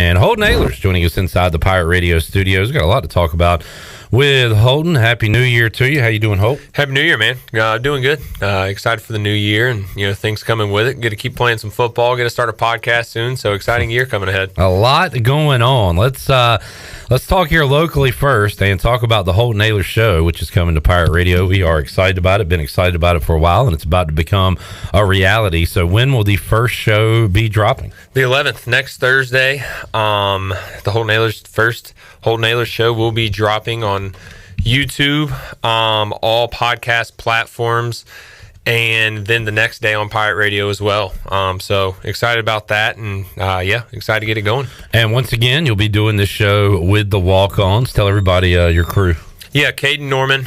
And Holton Ahlers joining us inside the Pirate Radio studios. We've got a lot to talk about with Holton. Happy New Year to you. How you doing, Holt? Happy New Year, man. Doing good. Excited for the new year and, things coming with it. Get to keep playing some football. Get to start a podcast soon. So exciting year coming ahead. A lot going on. Let's talk here locally first and talk about the Holton Ahlers show, which is coming to Pirate Radio. We are excited about it. Been excited about it for a while, and it's about to become a reality. So when will the first show be dropping? The 11th, next Thursday. The Holton Ahlers first Holton Ahlers show will be dropping on YouTube, all podcast platforms, and then the next day on Pirate Radio as well. So excited about that, and excited to get it going. And once again, you'll be doing this show with the walk-ons. Tell everybody your crew. Yeah, Caden Norman,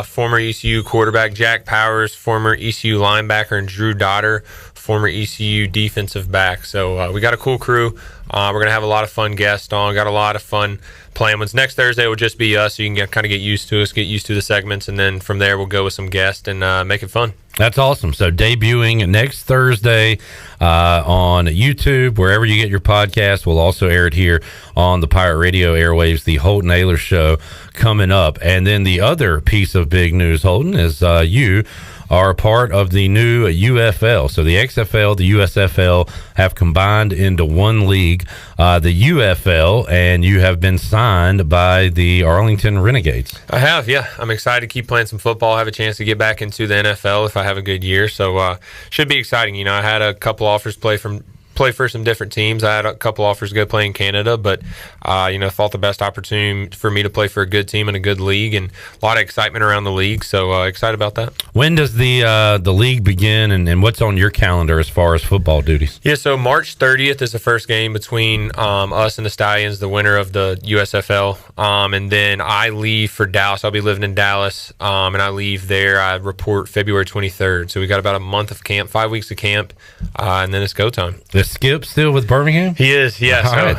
former ECU quarterback, Jack Powers, former ECU linebacker, and Drew Dotter, former ECU defensive back. So we got a cool crew. We're going to have a lot of fun guests on. Got a lot of fun playing ones. Next Thursday will just be us, so you can kind of get used to us, get used to the segments, and then from there we'll go with some guests and make it fun. That's awesome. So debuting next Thursday on YouTube, wherever you get your podcast. We'll also air it here on the Pirate Radio airwaves, the Holton Ahlers show coming up. And then the other piece of big news, Holton, is you are a part of the new UFL. So the XFL, the USFL have combined into one league, the UFL, and you have been signed by the Arlington Renegades. I have, yeah. I'm excited to keep playing some football, have a chance to get back into the NFL if I have a good year. So should be exciting. I had a couple offers play for some different teams. I had a couple offers to go play in Canada, but thought the best opportunity for me to play for a good team in a good league, and a lot of excitement around the league. So excited about that. When does the league begin, and what's on your calendar as far as football duties? Yeah, so March 30th is the first game between us and the Stallions, the winner of the USFL, and then I leave for Dallas. I'll be living in Dallas, and I leave there. I report February 23rd. So we got about a month of camp, 5 weeks of camp, and then it's go time. Skip still with Birmingham? He is, yeah. So right.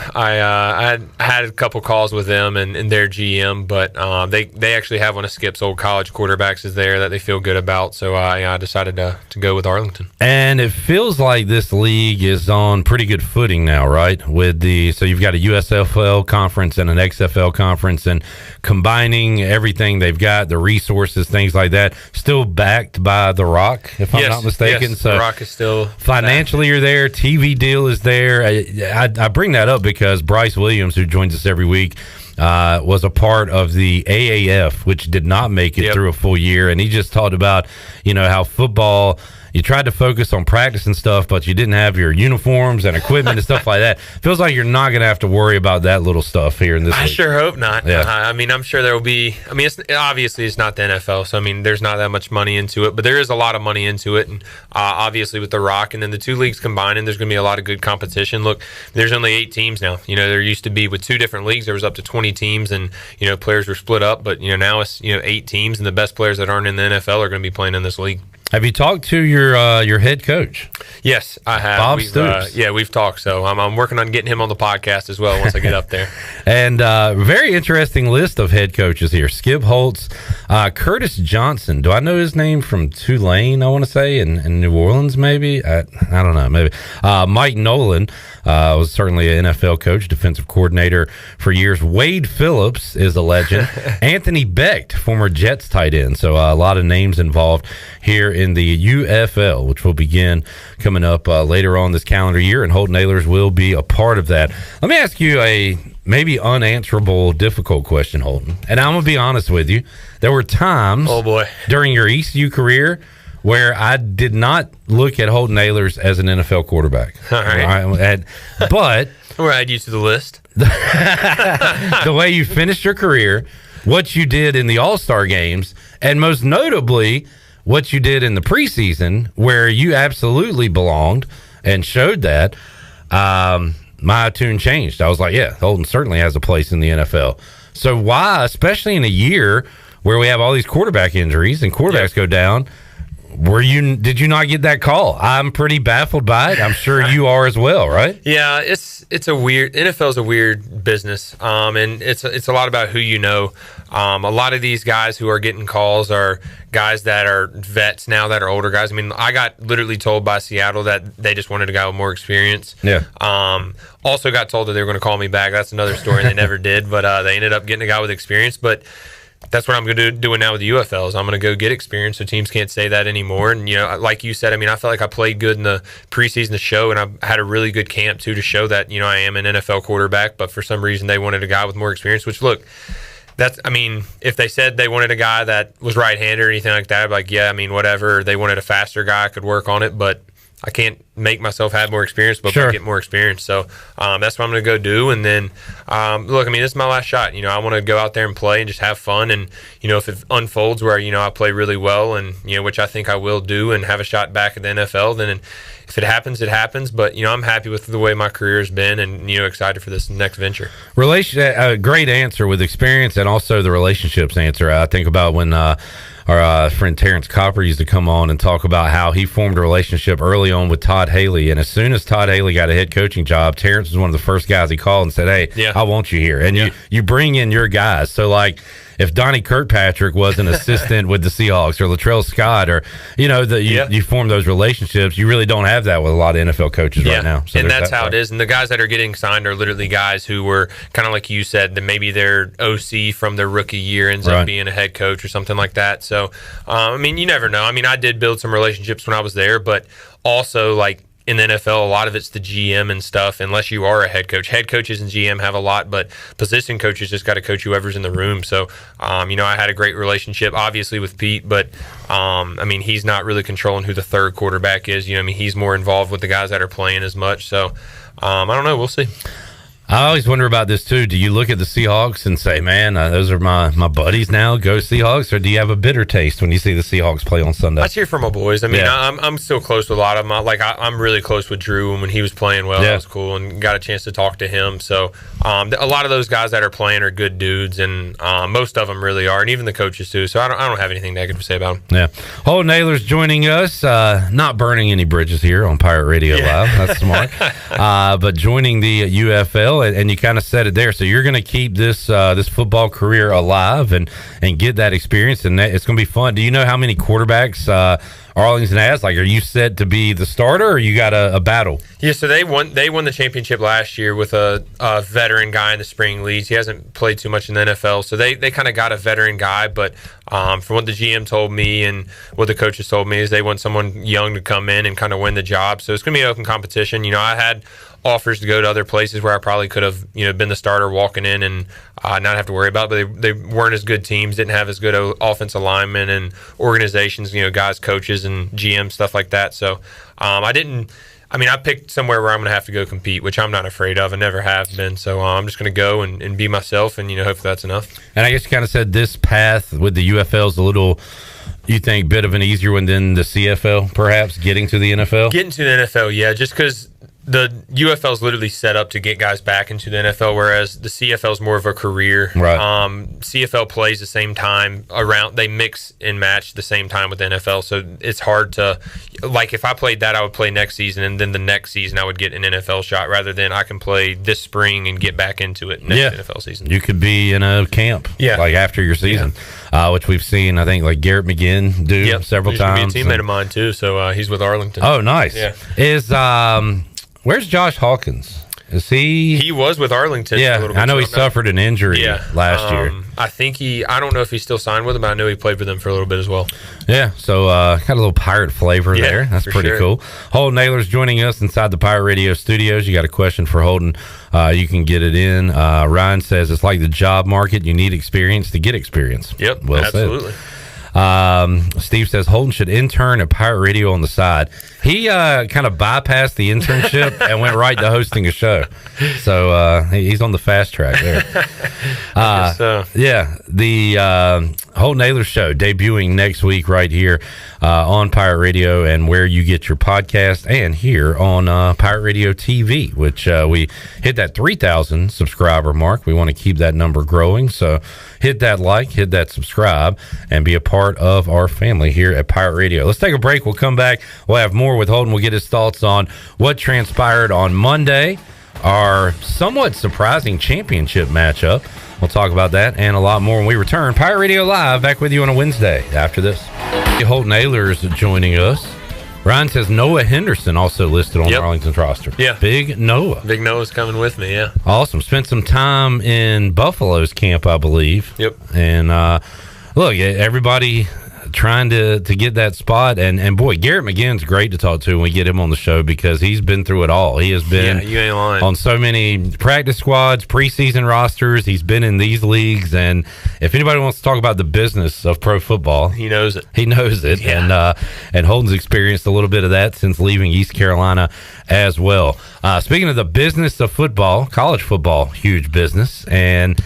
I had a couple calls with them and their GM, but they actually have one of Skip's old college quarterbacks is there that they feel good about. So I decided to go with Arlington. And it feels like this league is on pretty good footing now, right? So you've got a USFL conference and an XFL conference, and combining everything they've got, the resources, things like that, still backed by The Rock, if I'm not mistaken. Yes, so The Rock is still financially you're there, TV deal is there. I bring that up because Bryce Williams, who joins us every week, was a part of the AAF, which did not make it through a full year, and he just talked about how football, you tried to focus on practice and stuff, but you didn't have your uniforms and equipment and stuff like that. Feels like you're not going to have to worry about that little stuff here in this league. Sure hope not. Yeah. I'm sure there will be. Obviously it's not the NFL, so there's not that much money into it, but there is a lot of money into it, and obviously with The Rock, and then the two leagues combining, there's going to be a lot of good competition. Look, there's only 8 teams now. There used to be, with 2 different leagues, there was up to 20 teams, and players were split up, but now it's 8 teams, and the best players that aren't in the NFL are going to be playing in this league. Have you talked to your head coach? Yes, I have. Bob Stoops. We've talked. So I'm working on getting him on the podcast as well once I get up there. And very interesting list of head coaches here. Skip Holtz, Curtis Johnson. Do I know his name from Tulane, I want to say, in New Orleans maybe? I don't know, maybe. Mike Nolan was certainly an NFL coach, defensive coordinator for years. Wade Phillips is a legend. Anthony Becht, former Jets tight end. So a lot of names involved here in the UFL, which will begin coming up later on this calendar year, and Holton Ahlers will be a part of that. Let me ask you a maybe unanswerable, difficult question, Holton. And I'm going to be honest with you. There were times during your ECU career where I did not look at Holton Ahlers as an NFL quarterback. All right. But we'll add you to the list. The way you finished your career, what you did in the All-Star games, and most notably what you did in the preseason, where you absolutely belonged and showed that, my tune changed. I was like, yeah, Holton certainly has a place in the NFL. So why, especially in a year where we have all these quarterback injuries and quarterbacks go down, Did you not get that call? I'm pretty baffled by it. I'm sure you are as well, right? Yeah, it's a weird, NFL is a weird business, and it's a lot about who you know. A lot of these guys who are getting calls are guys that are vets now, that are older guys. I mean, I got literally told by Seattle that they just wanted a guy with more experience. Yeah. Also got told that they were going to call me back. That's another story. They never did, but they ended up getting a guy with experience. But that's what I'm going to do doing now with the UFLs. I'm going to go get experience, so teams can't say that anymore. And, you know, like you said, I mean, I felt like I played good in the preseason to show, and I had a really good camp, too, to show that, you know, I am an NFL quarterback. But for some reason, they wanted a guy with more experience, which, look, I mean, if they said they wanted a guy that was right-handed or anything like that, I'd be like, yeah, I mean, whatever. They wanted a faster guy, I could work on it, but I can't make myself have more experience, but sure. get more experience. So that's what I'm going to go do. And then, look, I mean, this is my last shot. You know, I want to go out there and play and just have fun. And, you know, if it unfolds where, you know, I play really well and, you know, which I think I will do and have a shot back at the NFL, then if it happens, it happens. But, you know, I'm happy with the way my career has been and, you know, excited for this next venture. A great answer with experience and also the relationships answer. I think about when our friend Terrence Copper used to come on and talk about how he formed a relationship early on with Todd Haley. And as soon as Todd Haley got a head coaching job, Terrence was one of the first guys he called and said, hey, I want you here. And you bring in your guys. So, like, if Donnie Kirkpatrick was an assistant with the Seahawks or Latrell Scott or, you know, you form those relationships, you really don't have that with a lot of NFL coaches right now. So and that's how it is. And the guys that are getting signed are literally guys who were kind of like you said, that maybe their OC from their rookie year ends up being a head coach or something like that. So, I mean, you never know. I mean, I did build some relationships when I was there, but also, like, in the NFL, a lot of it's the GM and stuff, unless you are a head coach. Head coaches and GM have a lot, but position coaches just got to coach whoever's in the room. So, you know, I had a great relationship, obviously, with Pete, but, I mean, he's not really controlling who the third quarterback is. You know, I mean, he's more involved with the guys that are playing as much. So, I don't know. We'll see. I always wonder about this too. Do you look at the Seahawks and say, man, those are my buddies now, go Seahawks? Or do you have a bitter taste when you see the Seahawks play on Sunday? I cheer for my boys. I mean, I'm still close with a lot of them. I'm really close with Drew, and when he was playing well, that was cool, and got a chance to talk to him. So a lot of those guys that are playing are good dudes, and most of them really are, and even the coaches too. So I don't have anything negative to say about them. Yeah. Holton Ahlers joining us, not burning any bridges here on Pirate Radio Live. That's smart. But joining the UFL. And you kind of said it there. So you're going to keep this football career alive and get that experience, and it's going to be fun. Do you know how many quarterbacks Arlington has? Like, are you set to be the starter, or you got a battle? Yeah, so they won the championship last year with a veteran guy in the spring leagues. He hasn't played too much in the NFL, so they kind of got a veteran guy. But from what the GM told me and what the coaches told me is they want someone young to come in and kind of win the job. So it's going to be an open competition. You know, I had offers to go to other places where I probably could have, you know, been the starter walking in and not have to worry about it, but they weren't as good teams, didn't have as good offensive linemen and organizations, you know, guys, coaches and GM, stuff like that. So I picked somewhere where I'm going to have to go compete, which I'm not afraid of. I never have been. So I'm just going to go and be myself, and, you know, hopefully that's enough. And I guess you kind of said this path with the UFL is a little, you think, bit of an easier one than the CFL, perhaps, getting to the NFL? Getting to the NFL, yeah, just because the UFL is literally set up to get guys back into the NFL, whereas the CFL is more of a career. Right. CFL plays the same time around. They mix and match the same time with the NFL, so it's hard to, like, if I played that, I would play next season, and then the next season I would get an NFL shot, rather than I can play this spring and get back into it next NFL season. You could be in a camp, like after your season, which we've seen, I think, like Garrett McGinn do several times. He's a teammate of mine too, so he's with Arlington. Oh, nice. Yeah. Where's Josh Hawkins? Is he? He was with Arlington. Yeah, for a little bit, I know he suffered an injury last year. I think I don't know if he's still signed with them, but I know he played with them for a little bit as well. Yeah, so got a little pirate flavor there. That's pretty cool. Holton Ahlers joining us inside the Pirate Radio studios. You got a question for Holton? You can get it in. Ryan says it's like the job market. You need experience to get experience. Yep, well absolutely. Steve says Holton should intern at Pirate Radio on the side. He kind of bypassed the internship and went right to hosting a show. So he's on the fast track there. Yeah, the Holton Ahlers show debuting next week right here on Pirate Radio and where you get your podcast, and here on Pirate Radio TV, which we hit that 3,000 subscriber mark. We want to keep that number growing. So hit that like, hit that subscribe, and be a part of our family here at Pirate Radio. Let's take a break. We'll come back. We'll have more with Holton. We'll get his thoughts on what transpired on Monday, our somewhat surprising championship matchup. We'll talk about that and a lot more when we return. Pirate Radio Live, back with you on a Wednesday after this. Holton Ahlers joining us. Ryan says Noah Henderson also listed on Arlington's roster. Yeah. Big Noah. Big Noah's coming with me, yeah. Awesome. Spent some time in Buffalo's camp, I believe. Yep. And look, everybody trying to get that spot, and boy, Garrett McGinn's great to talk to when we get him on the show, because he's been through it all. He has been you ain't lying. On so many practice squads, preseason rosters. He's been in these leagues, and if anybody wants to talk about the business of pro football, he knows it. He knows it. Yeah. And Holton's experienced a little bit of that since leaving East Carolina as well. Speaking of the business of football, college football, huge business. And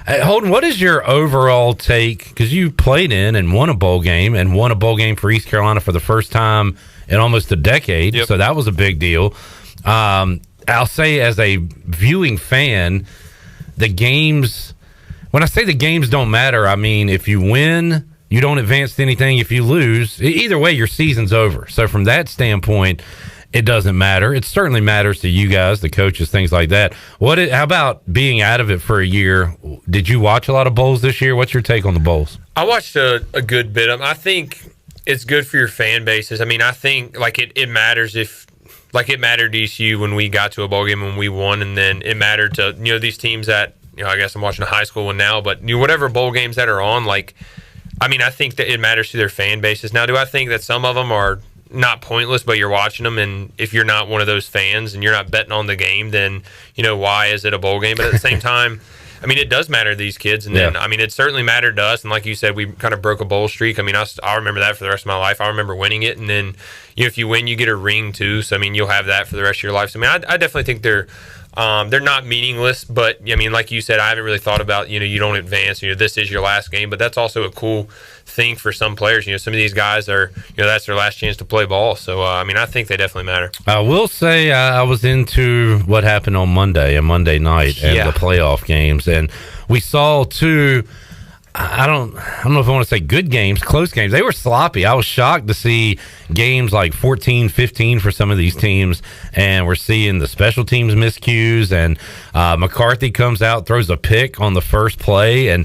Holton, what is your overall take? Because you played in and won a bowl game, and won a bowl game for East Carolina for the first time in almost a decade. Yep. So that was a big deal. I'll say, as a viewing fan, the games, when I say the games don't matter, I mean, if you win, you don't advance to anything. If you lose, either way, your season's over. So from that standpoint, it doesn't matter. It certainly matters to you guys, the coaches, things like that. How about being out of it for a year? Did you watch a lot of bowls this year? What's your take on the bowls? I watched a good bit of them. I think it's good for your fan bases. I mean, I think it matters it mattered to ECU when we got to a bowl game and we won, and then it mattered to these teams that I guess I'm watching a high school one now, but whatever bowl games that are on, I think that it matters to their fan bases. Now, do I think that some of them are not pointless, but you're watching them, and if you're not one of those fans and you're not betting on the game, then why is it a bowl game? But at the same time, I mean, it does matter to these kids, and then it certainly mattered to us. And like you said, we kind of broke a bowl streak. I mean, I'll remember that for the rest of my life. I remember winning it, and then if you win, you get a ring too. So I mean, you'll have that for the rest of your life. So I mean, I definitely think they're not meaningless, but I mean, like you said, I haven't really thought about you don't advance. This is your last game, but that's also a cool thing for some players. Some of these guys are that's their last chance to play ball. So I mean, I think they definitely matter. I will say I was into what happened on Monday night and the playoff games, and we saw two. I don't know if I want to say good games, close games. They were sloppy. I was shocked to see games like 14-15 for some of these teams, and we're seeing the special teams miscues, and McCarthy comes out, throws a pick on the first play, and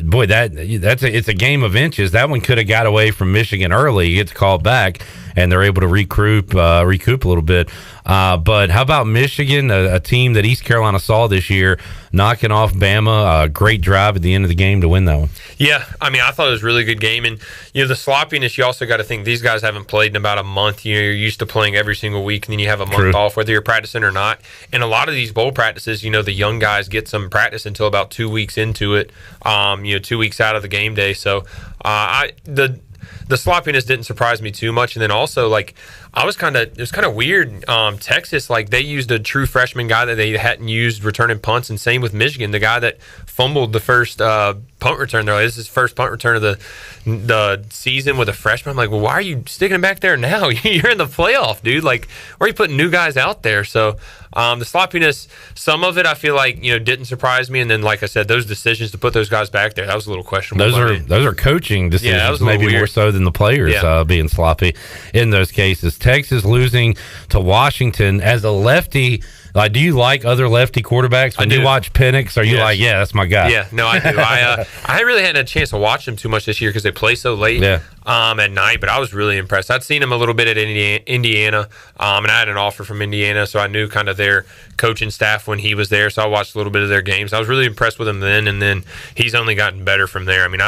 boy, it's a game of inches. That one could have got away from Michigan early. It gets called back, and they're able to recoup a little bit. But how about Michigan, a team that East Carolina saw this year, knocking off Bama? A great drive at the end of the game to win that one. Yeah, I mean, I thought it was a really good game. And, the sloppiness, you also got to think these guys haven't played in about a month. You're used to playing every single week, and then you have a month off, whether you're practicing or not. And a lot of these bowl practices, the young guys get some practice until about 2 weeks into it, 2 weeks out of the game day. So the sloppiness didn't surprise me too much. And then also, it was kind of weird. Texas, they used a true freshman guy that they hadn't used returning punts, and same with Michigan, the guy that fumbled the first punt return. They're like, this is his first punt return of the season with a freshman. I'm like, well, why are you sticking him back there now? You're in the playoff, dude. Why are you putting new guys out there? So the sloppiness, some of it I feel like didn't surprise me, and then like I said, those decisions to put those guys back there, that was a little questionable. Those are coaching decisions, maybe more so than the players being sloppy in those cases. Texas losing to Washington. As a lefty, do you like other lefty quarterbacks? When you watch Penix, are you like, yeah, that's my guy? Yeah, no, I do. I really hadn't had a chance to watch them too much this year because they play so late at night, but I was really impressed. I'd seen him a little bit at Indiana, and I had an offer from Indiana, so I knew kind of their coaching staff when he was there, so I watched a little bit of their games. I was really impressed with him then, and then he's only gotten better from there. I mean,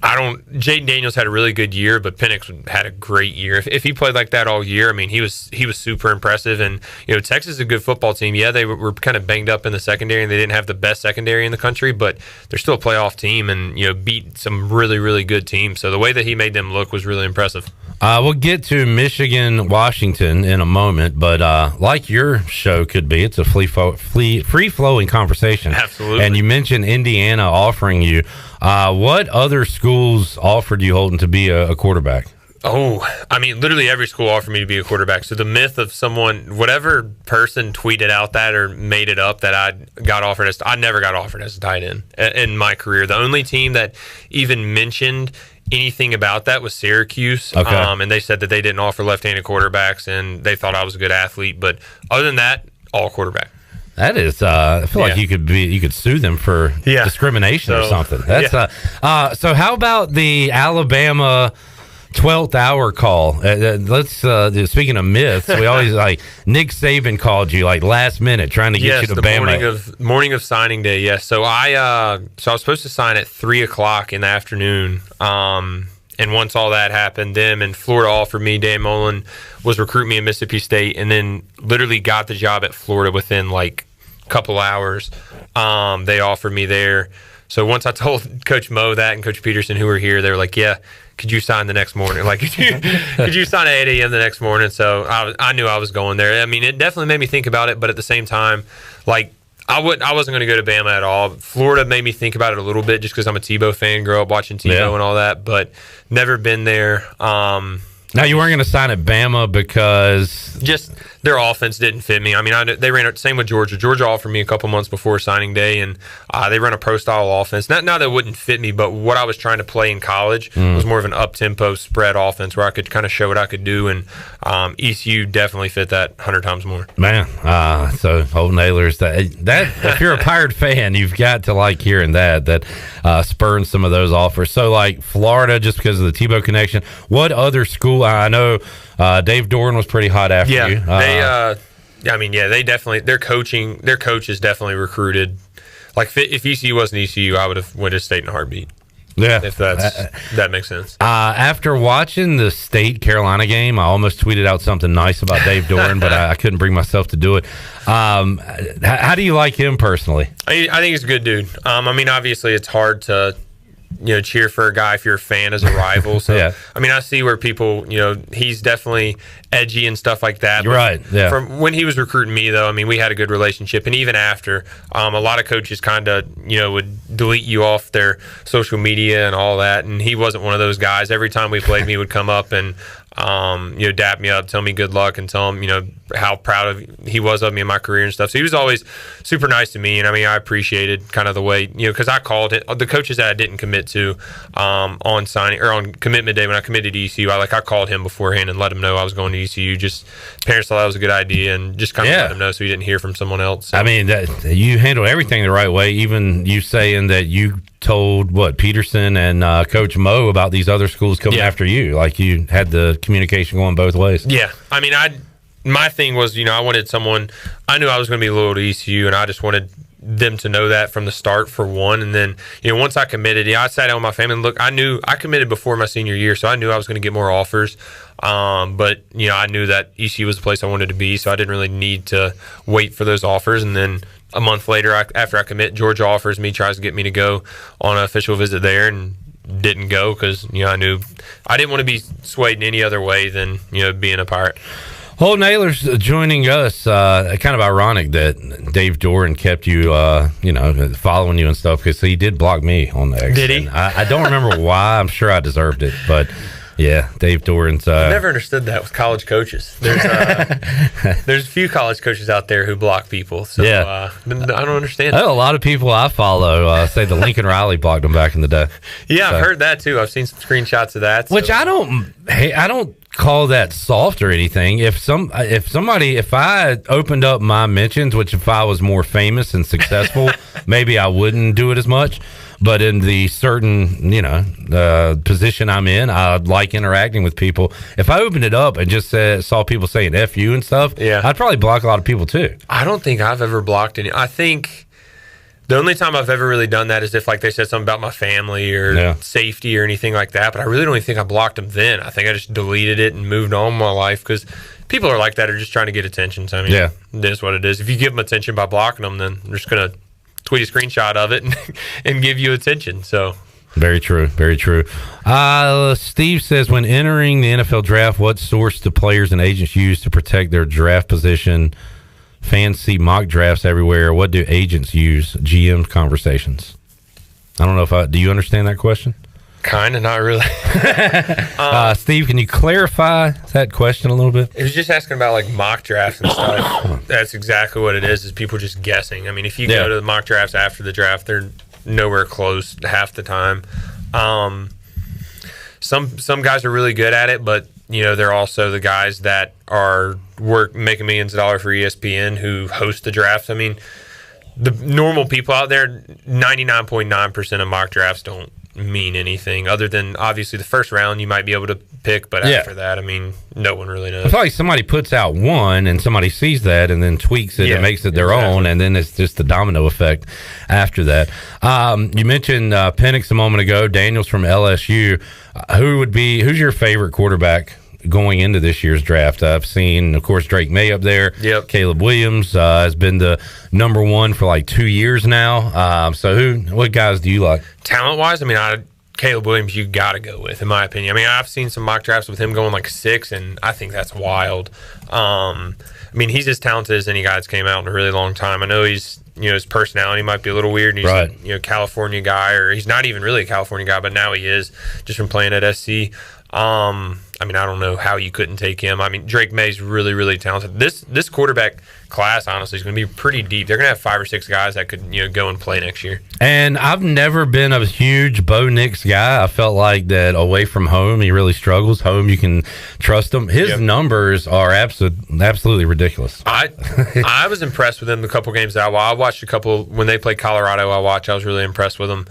Jaden Daniels had a really good year, but Penix had a great year. If he played like that all year, I mean, he was super impressive. And Texas is a good football team. Yeah, they were kind of banged up in the secondary, and they didn't have the best secondary in the country, but they're still a playoff team, and beat some really, really good teams. So the way that he made them look was really impressive. We'll get to Michigan, Washington in a moment, but like your show could be, it's a free-flowing conversation. Absolutely. And you mentioned Indiana offering you. What other schools offered you, Holton, to be a quarterback? Oh, I mean, literally every school offered me to be a quarterback. So the myth of whatever person tweeted out that or made it up that I never got offered as a tight end in my career. The only team that even mentioned anything about that was Syracuse. Okay. And they said that they didn't offer left-handed quarterbacks and they thought I was a good athlete. But other than that, all quarterback. That is, I feel like you could sue them for discrimination or something. That's so how about the Alabama 12th hour call? Let's speaking of myths, we always like Nick Saban called you like last minute trying to get you to Bama. Morning of signing day. Yes. So I was supposed to sign at 3:00 in the afternoon. And once all that happened, them and Florida offered me. Dan Mullen was recruiting me in Mississippi State, and then literally got the job at Florida within like a couple hours. They offered me there. So once I told Coach Mo that and Coach Peterson, who were here, they were like, "Yeah, could you sign the next morning? Like, could you sign at 8 a.m. the next morning?" So I knew I was going there. I mean, it definitely made me think about it, but at the same time, like, I wasn't going to go to Bama at all. Florida made me think about it a little bit just because I'm a Tebow fan, grew up watching Tebow and all that, but never been there. Now, you weren't going to sign at Bama because just their offense didn't fit me. I mean, they ran same with Georgia. Georgia offered me a couple months before signing day, and they run a pro-style offense. Not that it wouldn't fit me, but what I was trying to play in college was more of an up-tempo spread offense where I could kind of show what I could do, and ECU definitely fit that 100 times more. Man, so Holton Ahlers, that if you're a Pirate fan, you've got to like hearing that spurring some of those offers. So, like Florida, just because of the Tebow connection, what other school? I know Dave Doran was pretty hot after you. They definitely their coaches definitely recruited. Like if ECU wasn't ECU, I would have went to state in a heartbeat. Yeah, if that makes sense. After watching the State Carolina game, I almost tweeted out something nice about Dave Doran, but I couldn't bring myself to do it. How do you like him personally? I think he's a good dude. I mean, obviously, it's hard to cheer for a guy if you're a fan as a rival. So, yeah. I mean, I see where people, he's definitely edgy and stuff like that. You're right. Yeah. From when he was recruiting me, though, I mean, we had a good relationship. And even after, a lot of coaches kind of, would delete you off their social media and all that. And he wasn't one of those guys. Every time we played, he would come up and, dap me up, tell me good luck, and tell him, how proud he was of me in my career and stuff. So he was always super nice to me, and I mean, I appreciated kind of the way, because I called it the coaches that I didn't commit to on signing or on commitment day when I committed to ECU. I called him beforehand and let him know I was going to ECU. Just parents thought that was a good idea, and just kind of let him know so he didn't hear from someone else. So. I mean, you handled everything the right way. Even you saying that you told Peterson and Coach Mo about these other schools coming after you. Like you had the communication going both ways. Yeah, I mean, my thing was, I wanted someone. I knew I was going to be loyal to ECU, and I just wanted them to know that from the start, for one. And then, once I committed, I sat down with my family and look, I knew I committed before my senior year, so I knew I was going to get more offers. But I knew that ECU was the place I wanted to be, so I didn't really need to wait for those offers. And then a month later, after I commit, Georgia offers me, tries to get me to go on an official visit there, and didn't go because I knew I didn't want to be swayed in any other way than being a Pirate. Holton Ahlers joining us. Kind of ironic that Dave Doran kept you, following you and stuff, because he did block me on X. Did he? I don't remember why. I'm sure I deserved it, but yeah, Dave Doran's. I never understood that with college coaches. There's a few college coaches out there who block people. So I don't understand. A lot of people I follow say the Lincoln Riley blocked them back in the day. Yeah, so. I've heard that too. I've seen some screenshots of that. Which I don't call that soft or anything. If I opened up my mentions, which if I was more famous and successful, maybe I wouldn't do it as much. But in the certain, position I'm in, I like interacting with people. If I opened it up and just saw people saying F you and stuff, I'd probably block a lot of people too. I don't think I've ever blocked any. I think the only time I've ever really done that is if they said something about my family or safety or anything like that. But I really don't even think I blocked them then. I think I just deleted it and moved on with my life, because people are like that, are just trying to get attention. So, I mean, it is what it is. If you give them attention by blocking them, then they're just going to tweet a screenshot of it and give you attention. So Very true. Very true. Steve says, when entering the NFL draft, what source do players and agents use to protect their draft position? Fans see mock drafts everywhere. What do agents use? GM conversations. I don't know do you understand that question? Kind of, not really. Steve, can you clarify that question a little bit? It was just asking about like mock drafts and stuff. That's exactly what it is people just guessing. I mean, if you go to the mock drafts after the draft, they're nowhere close half the time. Some guys are really good at it, but they're also the guys that are making millions of dollars for ESPN who host the drafts. I mean, the normal people out there, 99.9% of mock drafts don't mean anything other than obviously the first round you might be able to pick, but after that, I mean, no one really knows. I feel like somebody puts out one and somebody sees that and then tweaks it and makes it their own, and then it's just the domino effect after that. You mentioned Penix a moment ago. Daniels from LSU. Who's your favorite quarterback going into this year's draft? I've seen, of course, Drake May up there. Yep. Caleb Williams has been the number one for like 2 years now. So what guys do you like? Talent-wise, I mean, Caleb Williams you got to go with, in my opinion. I mean, I've seen some mock drafts with him going like 6, and I think that's wild. I mean, he's as talented as any guy that's came out in a really long time. I know he's, his personality might be a little weird. And he's a California guy, or he's not even really a California guy, but now he is just from playing at SC. I mean, I don't know how you couldn't take him. I mean, Drake May's really, really talented. This quarterback class, honestly, is going to be pretty deep. They're going to have 5 or 6 guys that could, go and play next year. And I've never been a huge Bo Nix guy. I felt like that away from home, he really struggles. Home, you can trust him. His numbers are absolutely ridiculous. I was impressed with him the couple games that I watched. A couple when they played Colorado. I was really impressed with him.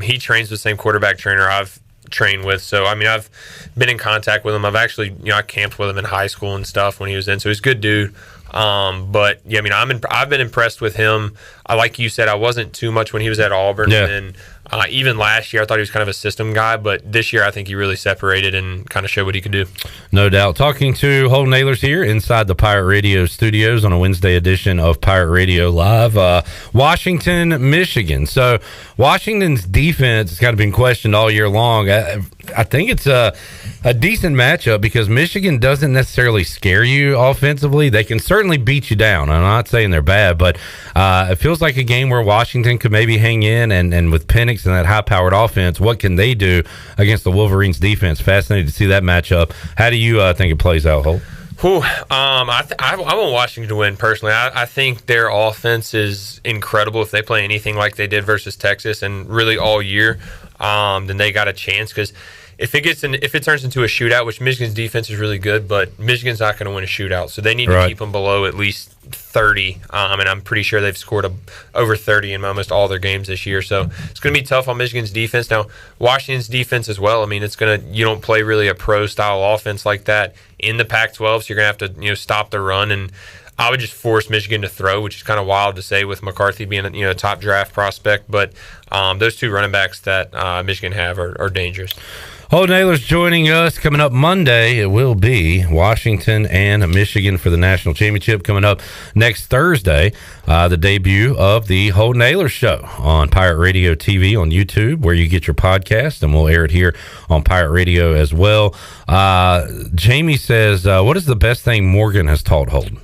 He trains with the same quarterback trainer I've trained with, so I mean, I've been in contact with him. I've actually I camped with him in high school and stuff when he was in, so he's a good dude. But yeah, I mean, I've been impressed with him. Like you said, I wasn't too much when he was at Auburn, and even last year I thought he was kind of a system guy, but this year I think he really separated and kind of showed what he could do. No doubt. Talking to Holton Ahlers here inside the Pirate Radio studios on a Wednesday edition of Pirate Radio Live. Washington, Michigan. So Washington's defense has kind of been questioned all year long. I think it's a decent matchup because Michigan doesn't necessarily scare you offensively. They can certainly beat you down. I'm not saying they're bad, but it feels like a game where Washington could maybe hang in, and with Penix and that high-powered offense, what can they do against the Wolverines' defense? Fascinated to see that matchup. How do you think it plays out, Holt? I want Washington to win personally. I think their offense is incredible. If they play anything like they did versus Texas and really all year, then they got a chance. Because if it turns into a shootout, which Michigan's defense is really good, but Michigan's not going to win a shootout, so they need to keep them below at least 30. And I'm pretty sure they've scored over 30 in almost all their games this year. So it's going to be tough on Michigan's defense. Now, Washington's defense as well. I mean, you don't play really a pro-style offense like that in the Pac-12, so you're going to have to stop the run. And I would just force Michigan to throw, which is kind of wild to say with McCarthy being a top draft prospect. But those 2 running backs that Michigan have are dangerous. Holton Ahlers joining us. Coming up Monday, it will be Washington and Michigan for the national championship. Coming up next Thursday, the debut of the Holton Ahlers Show on Pirate Radio TV on YouTube, where you get your podcast, and we'll air it here on Pirate Radio as well. Jamie says, what is the best thing Morgan has taught Holton?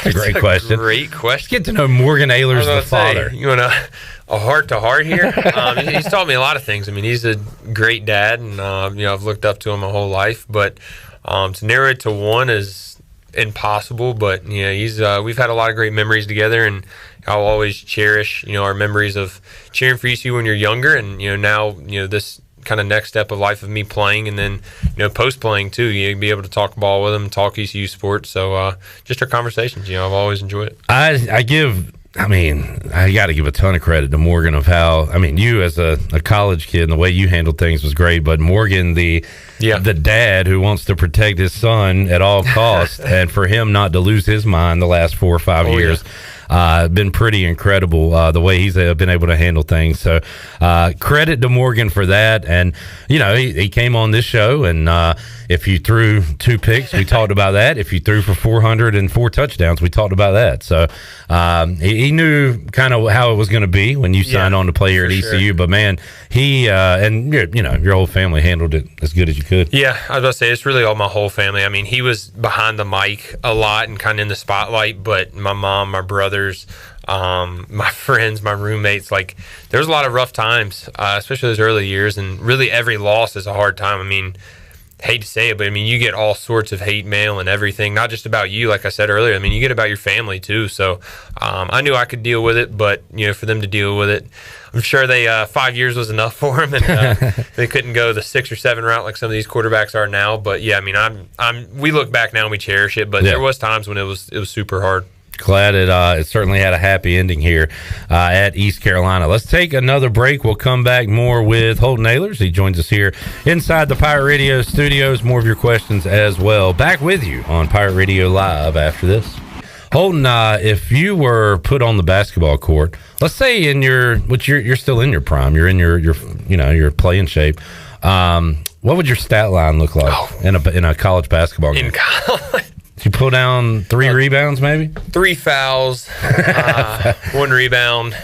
That's a great question. Great question. Let's get to know Morgan Ahlers, the father. You want a heart-to-heart here? He's taught me a lot of things. I mean, he's a great dad, and I've looked up to him my whole life. But to narrow it to one is impossible. But we've had a lot of great memories together, and I'll always cherish our memories of cheering for ECU when you're younger, and now this kind of next step of life of me playing, and then post playing too. You be able to talk ball with him, talk ECU sports. So just our conversations, I've always enjoyed it. I got to give a ton of credit to Morgan of how, you as a college kid and the way you handled things was great, but Morgan, the dad who wants to protect his son at all costs, and for him not to lose his mind the last 4 or 5 years. been pretty incredible the way he's been able to handle things. So credit to Morgan for that. And, he came on this show, and if you threw 2 picks, we talked about that. If you threw for 404 touchdowns, we talked about that. So he knew kind of how it was going to be when you signed on to play here at ECU. Sure. But, man, he and, your whole family handled it as good as you could. Yeah, I was about to say, it's really all my whole family. I mean, he was behind the mic a lot and kind of in the spotlight, but my mom, my brothers, my friends, my roommates, like, there was a lot of rough times, especially those early years, and really every loss is a hard time. I mean, hate to say it, but I mean, you get all sorts of hate mail and everything, not just about you, like I said earlier. I mean, you get about your family too. So I knew I could deal with it, but for them to deal with it, I'm sure they 5 years was enough for them, and they couldn't go the 6 or 7 route like some of these quarterbacks are now. But yeah, I mean, we look back now and we cherish it, but there was times when it was super hard. Glad it certainly had a happy ending here at East Carolina. Let's take another break. We'll come back more with Holton Ahlers. He joins us here inside the Pirate Radio studios. More of your questions as well. Back with you on Pirate Radio Live after this. Holton, if you were put on the basketball court, let's say you're still in your prime, you're in your playing shape. What would your stat line look like in a college basketball game? In college. You pull down 3 rebounds, maybe 3 fouls, 1 rebound,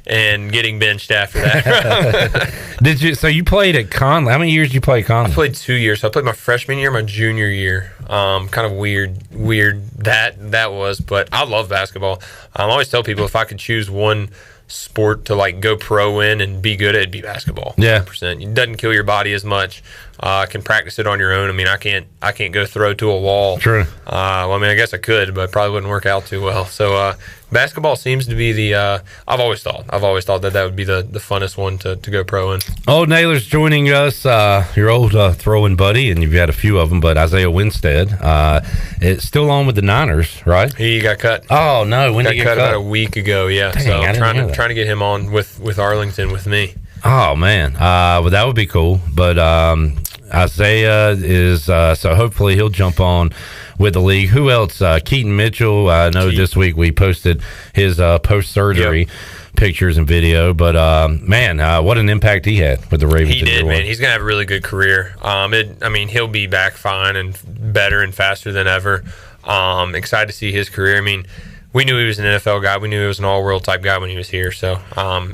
and getting benched after that. Did you? So you played at Conley. How many years did you play at Conley? I played 2 years. So I played my freshman year, my junior year. Kind of weird that was, but I love basketball. I always tell people if I could choose one sport to like go pro in and be good at, it'd be basketball. 100%. It doesn't kill your body as much. Can practice it on your own. I mean, I can't go throw to a wall. True. Well, I mean, I guess I could, but it probably wouldn't work out too well. So basketball seems to be the I've always thought that would be the funnest one to go pro in. Old Naylor's joining us, your old throwing buddy, and you've had a few of them, but Isaiah Winstead is still on with the Niners, right? He got cut. Oh no, when did he get cut? About a week ago. Yeah. Dang, so I'm trying to get him on with Arlington with me. Oh man, well that would be cool. But Isaiah is so hopefully he'll jump on with the league. Who else? Keaton Mitchell. I know this week we posted his post-surgery pictures and video. But man, what an impact he had with the Ravens. He did, man. He's gonna have a really good career. He'll be back fine and better and faster than ever. Excited to see his career. I mean, we knew he was an NFL guy. We knew he was an all-world type guy when he was here. So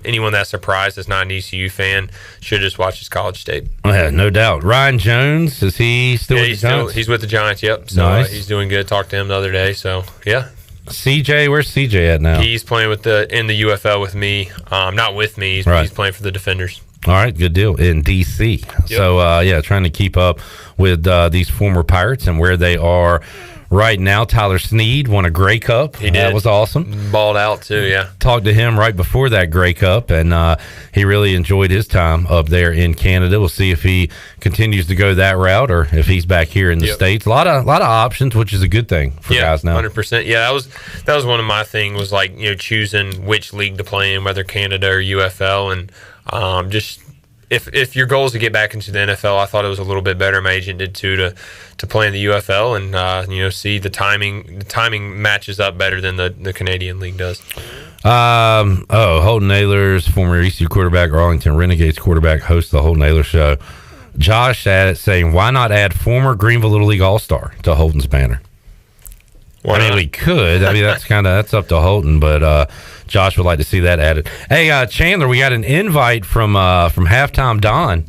anyone that's surprised that's not an ECU fan should just watch his college tape. Yeah, no doubt. Ryan Jones, is he still with the Giants? He's with the Giants, yep. So nice. He's doing good. Talked to him the other day. So, yeah. CJ, where's CJ at now? He's playing in the UFL with me. Not with me. He's playing for the Defenders. All right, good deal. In D.C. Yep. So, trying to keep up with these former Pirates and where they are right now. Tyler Snead won a Grey Cup. He did. That was awesome. Balled out, too, yeah. Talked to him right before that Grey Cup, and he really enjoyed his time up there in Canada. We'll see if he continues to go that route or if he's back here in the States. A lot of options, which is a a for guys now. 100%. Yeah, that was one of my things was like, choosing which league to play in, whether Canada or UFL, and just if your goal is to get back into the NFL, I thought it was a little bit better. My agent did too to play in the UFL and see the timing. The timing matches up better than the Canadian league does. Holton Ahlers, former ECU quarterback, Arlington Renegades quarterback, hosts the Holton Ahlers show. Josh saying, why not add former Greenville Little League All-Star to Holton's banner? We could. That's up to Holton, but Josh would like to see that added. Hey, Chandler, we got an invite from Halftime Don.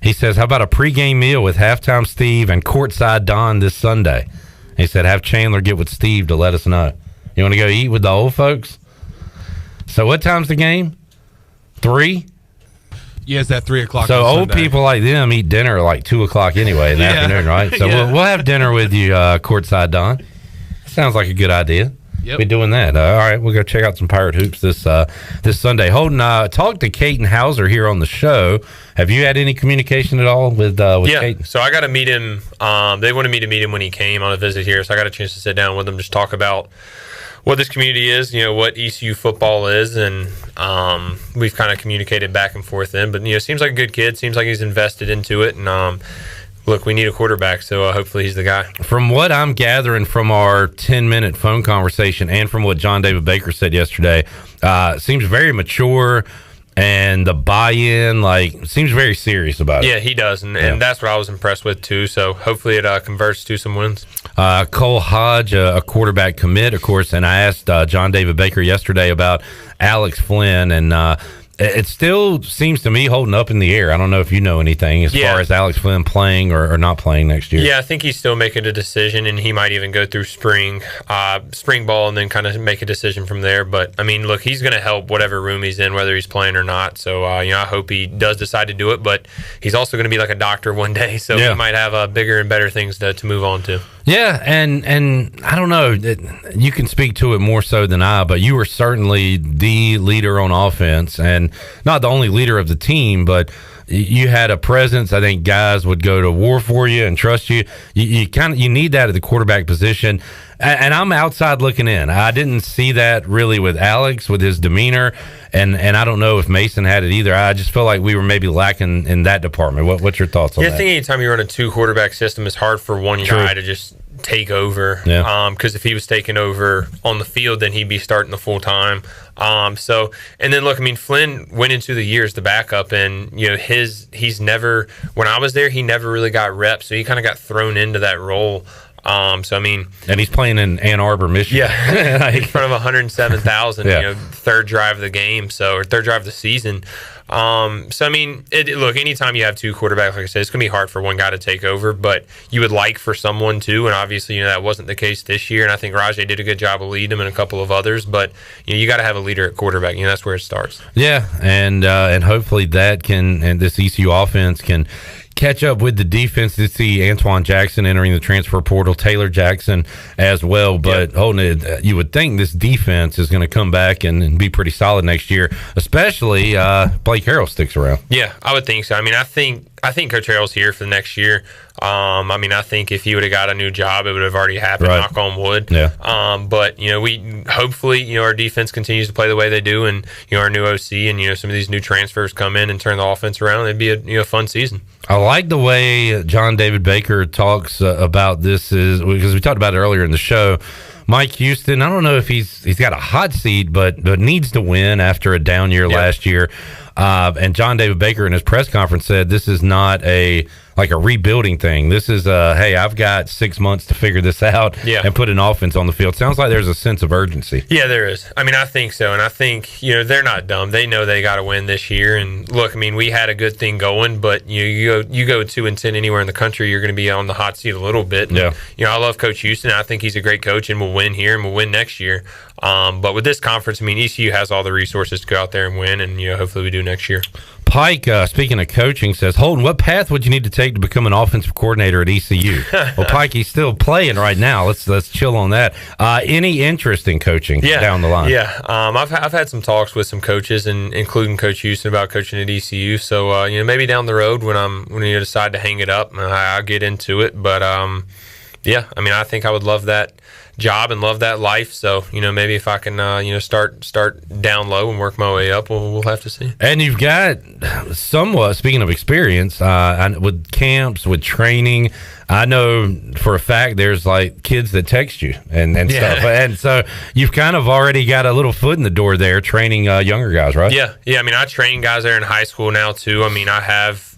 He says, how about a pregame meal with Halftime Steve and Courtside Don this Sunday? He said, have Chandler get with Steve to let us know. You want to go eat with the old folks? So what time's the game? 3? Yeah, it's at 3 o'clock. So old people like them eat dinner at like 2 o'clock anyway in the afternoon, right? So we'll have dinner with you, Courtside Don. Sounds like a good idea. Yep. Be doing that. All right, we'll go check out some Pirate Hoops this Sunday. Holton, talked to Caton Hauser here on the show. Have you had any communication at all with Caton? So I got to meet him. They wanted me to meet him when he came on a visit here, so I got a chance to sit down with him, just talk about what this community is, what ECU football is, and we've kind of communicated back and forth then. But, seems like a good kid. Seems like he's invested into it, and look, we need a quarterback, so hopefully he's the guy. From what I'm gathering from our 10-minute phone conversation and from what John David Baker said yesterday, seems very mature, and the buy-in, seems very serious about it. Yeah, he does, and that's what I was impressed with, too. So hopefully it converts to some wins. Cole Hodge, a quarterback commit, of course, and I asked John David Baker yesterday about Alex Flynn, and it still seems to me holding up in the air. I don't know if you know anything as far as Alex Flynn playing or not playing next year. Yeah, I think he's still making a decision, and he might even go through spring ball and then kind of make a decision from there. But, I mean, look, he's going to help whatever room he's in, whether he's playing or not. So, I hope he does decide to do it. But he's also going to be like a doctor one day, so he might have bigger and better things to move on to. Yeah, and I don't know, you can speak to it more so than I, but you were certainly the leader on offense, and not the only leader of the team, but you had a presence. I think guys would go to war for you and trust you. You need that at the quarterback position. And I'm outside looking in. I didn't see that really with Alex, with his demeanor, and I don't know if Mason had it either. I just feel like we were maybe lacking in that department. What's your thoughts on that? I think anytime you run a 2-quarterback system, it's hard for one guy to just take over. Yeah. Because if he was taking over on the field, then he'd be starting the full time. And then look, I mean, Flynn went into the year as the backup, and he's never, when I was there, he never really got reps, so he kind of got thrown into that role. And he's playing in Ann Arbor, Michigan. Yeah, in front of 107,000. Third drive of the game, or third drive of the season. Look, anytime you have 2 quarterbacks, like I said, it's gonna be hard for one guy to take over, but you would like for someone to, and obviously, that wasn't the case this year. And I think Rajay did a good job of leading him and a couple of others, but you got to have a leader at quarterback. That's where it starts. Yeah, and hopefully that and this ECU offense can catch up with the defense. To see Antoine Jackson entering the transfer portal, Taylor Jackson as well. But you would think this defense is going to come back and be pretty solid next year, especially Blake Harrell sticks around. Yeah, I would think so. I mean, I think Coach Harrell's here for the next year. I think if he would have got a new job, it would have already happened. Right. Knock on wood. Yeah. But we hopefully our defense continues to play the way they do, and our new OC and some of these new transfers come in and turn the offense around. It'd be a fun season. I like the way John David Baker talks about this, because we talked about it earlier in the show. Mike Houston, I don't know if he's got a hot seat, but needs to win after a down year last year. And John David Baker in his press conference said this is not a rebuilding thing. This is hey, I've got 6 months to figure this out and put an offense on the field. Sounds like there's a sense of urgency. Yeah, there is. I mean, I think so. And I think, they're not dumb. They know they got to win this year. And look, I mean, we had a good thing going, but you go 2-10 anywhere in the country, you're going to be on the hot seat a little bit. And, I love Coach Houston. I think he's a great coach, and we'll win here and we'll win next year. But with this conference, I mean, ECU has all the resources to go out there and win, and hopefully we do next year. Pike, speaking of coaching, says, Holton, what path would you need to take to become an offensive coordinator at ECU? Well, Pike, he's still playing right now. Let's chill on that. Any interest in coaching down the line? Yeah, I've had some talks with some coaches, and including Coach Houston, about coaching at ECU. So maybe down the road when you decide to hang it up, I'll get into it. But I think I would love that job and love that life. So maybe if I can start down low and work my way up, we'll have to see. And you've got somewhat, speaking of experience, with camps, with training, I know for a fact there's kids that text you and stuff, and so you've kind of already got a little foot in the door there training younger guys, right? Yeah. I mean, I train guys there in high school now too. I mean, I have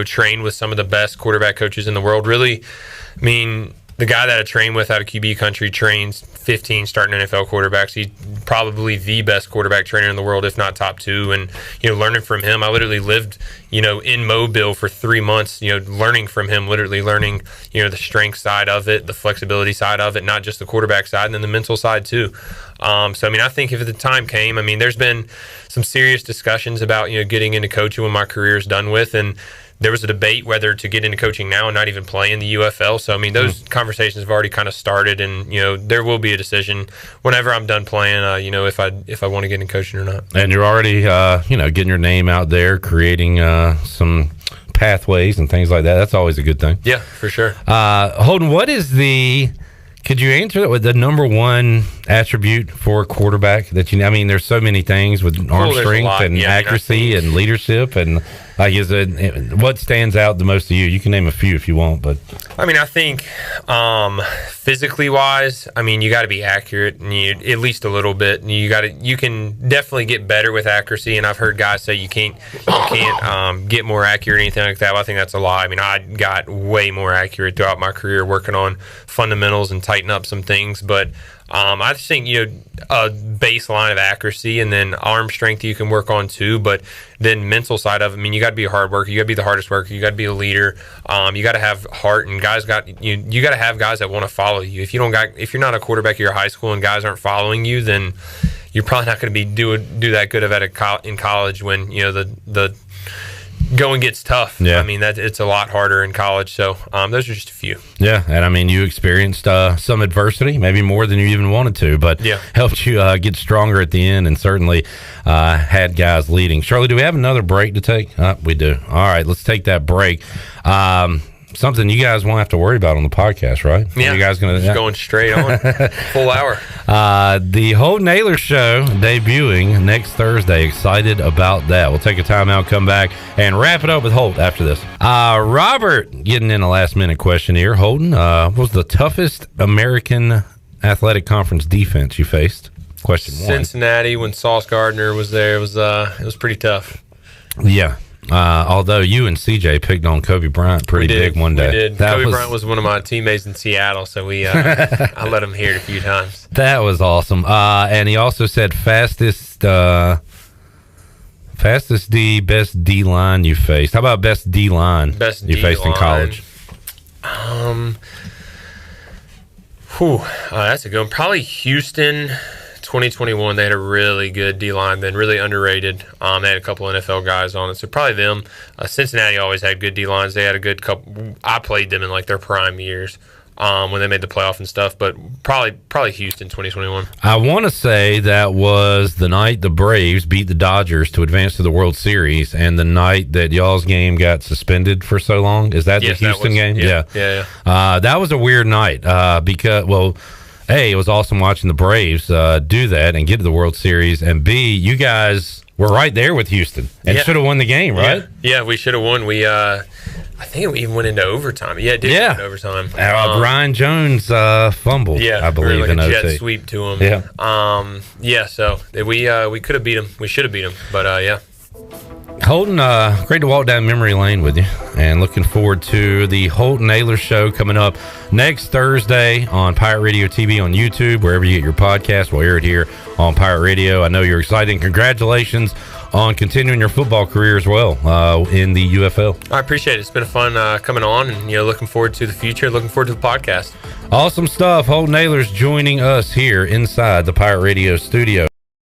trained with some of the best quarterback coaches in the world. Really, I mean, the guy that I train with out of QB country trains 15 starting NFL quarterbacks. He's probably the best quarterback trainer in the world, if not top 2. And, learning from him, I literally lived, in Mobile for 3 months, learning from him, literally learning, the strength side of it, the flexibility side of it, not just the quarterback side, and then the mental side too. I think if the time came, there's been some serious discussions about, getting into coaching when my career is done with. And there was a debate whether to get into coaching now and not even play in the UFL. So, those conversations have already kind of started, and, there will be a decision whenever I'm done playing, if I want to get into coaching or not. And you're already, getting your name out there, creating some pathways and things like that. That's always a good thing. Yeah, for sure. Holton, could you answer that with the number one attribute for a quarterback that I mean, there's so many things with arm strength and accuracy and leadership and what stands out the most to you? You can name a few if you want, but I mean, I think physically wise, I mean, you got to be accurate and at least a little bit. And you can definitely get better with accuracy. And I've heard guys say you can't get more accurate or anything like that. Well, I think that's a lie. I mean, I got way more accurate throughout my career working on fundamentals and tighten up some things, but I just think a baseline of accuracy and then arm strength you can work on too, but then mental side of it, I mean, you got to be a hard worker, you got to be the hardest worker, you got to be a leader, you got to have heart, and guys you got to have guys that want to follow you. If you're not a quarterback at your high school and guys aren't following you, then you're probably not going to be do that good of it in college when the going gets tough. Yeah. I mean, it's a lot harder in college. So those are just a few. Yeah, and I mean, you experienced some adversity, maybe more than you even wanted to, but helped you get stronger at the end, and certainly had guys leading. Shirley, do we have another break to take? We do. All right, let's take that break. Something you guys won't have to worry about on the podcast, right? Yeah, you guys going straight on, full hour. The Holton Ahlers show debuting next Thursday. Excited about that. We'll take a timeout, come back, and wrap it up with Holt after this. Robert, getting in a last-minute question here. Holton, what was the toughest American Athletic Conference defense you faced? Question one. Cincinnati, when Sauce Gardner was there, it was pretty tough. Yeah. Although you and CJ picked on Kobe Bryant pretty big one day. We did. Kobe Bryant was one of my teammates in Seattle, so I let him hear it a few times. That was awesome. And he also said fastest D, best D line you faced. How about best D line you faced in college? That's a good one. Probably Houston. 2021, they had a really good D-line, then really underrated. They had a couple NFL guys on it, so probably them. Cincinnati always had good D-lines. They had a good couple. I played them in like their prime years when they made the playoff and stuff, but probably Houston 2021. I want to say that was the night the Braves beat the Dodgers to advance to the World Series, and the night that y'all's game got suspended for so long. Is that the Houston game? Yeah. That was a weird night because, well, A, it was awesome watching the Braves do that and get to the World Series, and B, you guys were right there with Houston and should have won the game, right? Yeah, we should have won. We I think we even went into overtime. Yeah, it did go into overtime. Brian Jones fumbled, I believe, like in a OT. jet sweep to him. So we could have beat him. We should have beat him, but yeah. Holton, great to walk down memory lane with you, and looking forward to the Holton Ahlers show coming up next Thursday on Pirate Radio TV on YouTube, wherever you get your podcast. We'll air it here on Pirate Radio. I know you're excited, and congratulations on continuing your football career as well in the UFL. I appreciate it. It's been fun coming on, and looking forward to the future, looking forward to the podcast. Awesome stuff. Holton Ahlers joining us here inside the Pirate Radio studio.